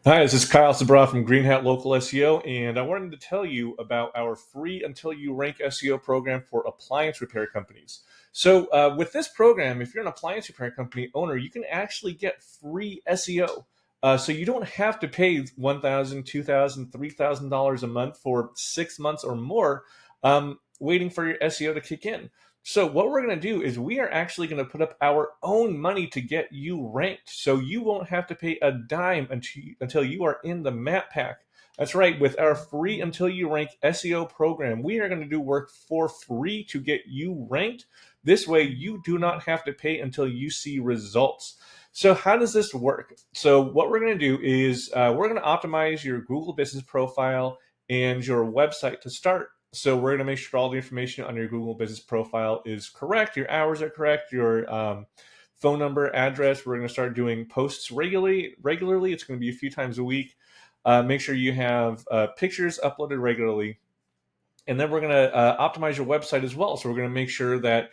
Hi, this is Kyle Sabra from Green Hat Local SEO, and I wanted to tell you about our free Until You Rank SEO program for appliance repair companies. With this program, if you're an appliance repair company owner, you can actually get free SEO. So you don't have to pay $1,000, $2,000, $3,000 a month for 6 months or more, waiting for your SEO to kick in. So what we're going to do is we are actually going to put up our own money to get you ranked. So you won't have to pay a dime until you are in the map pack. That's right. With our free Until You Rank SEO program, we are going to do work for free to get you ranked. This way you do not have to pay until you see results. So how does this work? So what we're going to do is we're going to optimize your Google business profile and your website to start. So we're going to make sure all the information on your Google business profile is correct. Your hours are correct. Your phone number, address. We're going to start doing posts regularly. It's going to be a few times a week. Make sure you have pictures uploaded regularly. And then we're going to optimize your website as well. So we're going to make sure that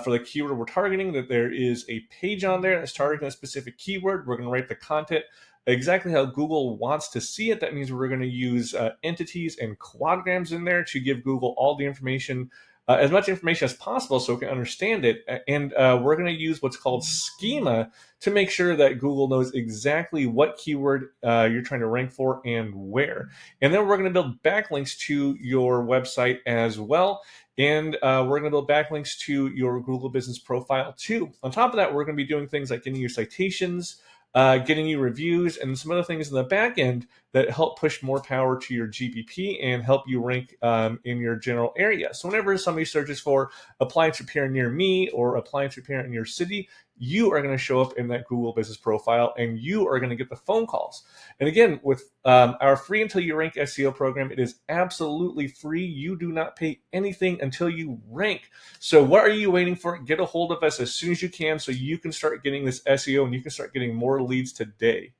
for the keyword we're targeting, that there is a page on there that's targeting a specific keyword. We're going to write the content exactly how Google wants to see it. That means we're going to use entities and quadgrams in there to give Google all the information, as much information as possible so it can understand it. And we're going to use what's called schema to make sure that Google knows exactly what keyword you're trying to rank for and where. And then we're going to build backlinks to your website as well. And we're going to build backlinks to your Google business profile too. On top of that, we're going to be doing things like getting you citations, getting you reviews, and some other things in the back end that help push more power to your GPP and help you rank in your general area. So whenever somebody searches for appliance repair near me or appliance repair in your city, you are going to show up in that Google business profile and you are going to get the phone calls. And again, with our free Until You Rank SEO program, it is absolutely free. You do not pay anything until you rank. So what are you waiting for? Get a hold of us as soon as you can so you can start getting this SEO and you can start getting more leads today.